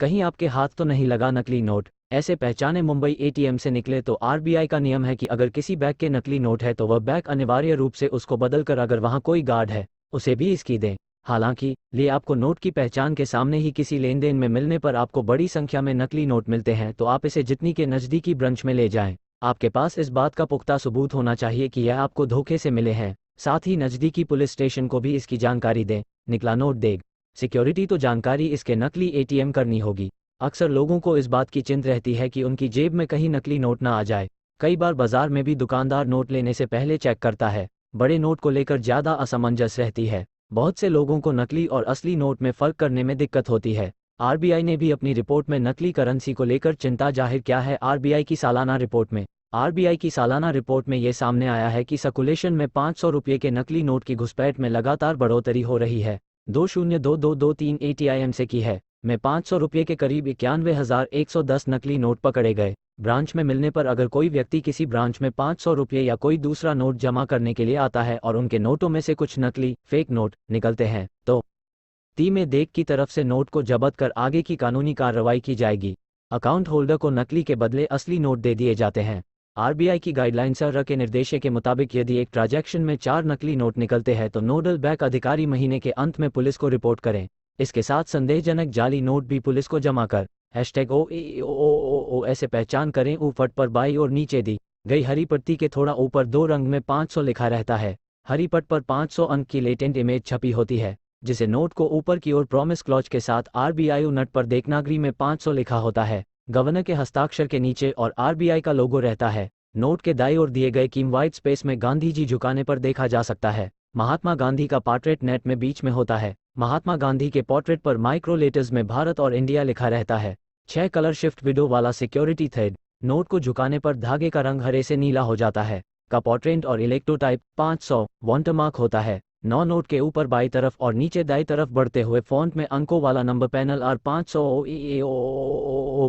कहीं आपके हाथ तो नहीं लगा नकली नोट? ऐसे पहचाने मुंबई एटीएम से निकले तो आरबीआई का नियम है कि अगर किसी बैग के नकली नोट है तो वह बैग अनिवार्य रूप से उसको बदल कर अगर वहां कोई गार्ड है उसे भी इसकी दें। हालांकि लिए आपको नोट की पहचान के सामने ही किसी लेन देन में मिलने पर आपको बड़ी संख्या में नकली नोट मिलते हैं तो आप इसे जितनी के नज़दीकी ब्रांच में ले जाएं। आपके पास इस बात का पुख्ता सबूत होना चाहिए कि यह आपको धोखे से मिले हैं। साथ ही नज़दीकी पुलिस स्टेशन को भी इसकी जानकारी दें। निकला नोट देग सिक्योरिटी तो जानकारी इसके नकली एटीएम करनी होगी। अक्सर लोगों को इस बात की चिंता रहती है कि उनकी जेब में कहीं नकली नोट ना आ जाए। कई बार बाजार में भी दुकानदार नोट लेने से पहले चेक करता है। बड़े नोट को लेकर ज़्यादा असमंजस रहती है। बहुत से लोगों को नकली और असली नोट में फ़र्क करने में दिक्कत होती है। आरबीआई ने भी अपनी रिपोर्ट में नकली करेंसी को लेकर चिंता जाहिर किया है। आरबीआई की सालाना रिपोर्ट में ये सामने आया है कि सर्कुलेशन में 500 रुपये के नकली नोट की घुसपैठ में लगातार बढ़ोतरी हो रही है। 202223 एटीएम से की है में 500 रुपये के करीब 91,110 नकली नोट पकड़े गए। ब्रांच में मिलने पर अगर कोई व्यक्ति किसी ब्रांच में 500 रुपये या कोई दूसरा नोट जमा करने के लिए आता है और उनके नोटों में से कुछ नकली फेक नोट निकलते हैं तो ती में देख की तरफ से नोट को जब्त कर आगे की कानूनी कार्रवाई की जाएगी। अकाउंट होल्डर को नकली के बदले असली नोट दे दिए जाते हैं। आरबीआई की गाइडलाइन सर के निर्देश के मुताबिक यदि एक ट्रांजैक्शन में 4 नकली नोट निकलते हैं तो नोडल बैंक अधिकारी महीने के अंत में पुलिस को रिपोर्ट करें। इसके साथ संदेहजनक जाली नोट भी पुलिस को जमा कर #OAOO ऐसे पहचान करें। ऊपर पर बाई और नीचे दी गई हरी पट्टी के थोड़ा ऊपर 2 रंग में 500 लिखा रहता है। हरी पट्ट पर 500 अंक की लेटेंट इमेज छपी होती है जिसे नोट को ऊपर की ओर प्रॉमिस क्लॉज के साथ आरबीआई नट पर देवनागरी में 500 लिखा होता है। गवर्नर के हस्ताक्षर के नीचे और आरबीआई का लोगो रहता है। नोट के दाईं ओर दिए गए कीम व्हाइट स्पेस में गांधी जी झुकाने पर देखा जा सकता है। महात्मा गांधी का पोर्ट्रेट नेट में बीच में होता है। महात्मा गांधी के पोर्ट्रेट पर माइक्रो लेटर्स में भारत और इंडिया लिखा रहता है। 6 कलर शिफ्ट विंडो वाला सिक्योरिटी थ्रेड। नोट को झुकाने पर धागे का रंग हरे से नीला हो जाता है। का पोर्ट्रेट और इलेक्ट्रोटाइप 500 वाटरमार्क होता है। 9 नोट के ऊपर बाई तरफ और नीचे दाई तरफ बढ़ते हुए फॉन्ट में अंकों वाला नंबर पैनल R500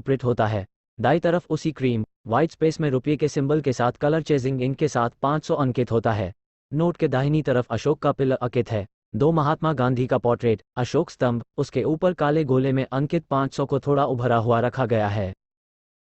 प्रिंट होता है। दाई तरफ उसी क्रीम व्हाइट स्पेस में रुपये के सिंबल के साथ कलर चेजिंग इंक के साथ 500 अंकित होता है। नोट के दाहिनी तरफ अशोक का पिलर अंकित है। 2 महात्मा गांधी का पोर्ट्रेट अशोक स्तंभ उसके ऊपर काले गोले में अंकित 500 को थोड़ा उभरा हुआ रखा गया है।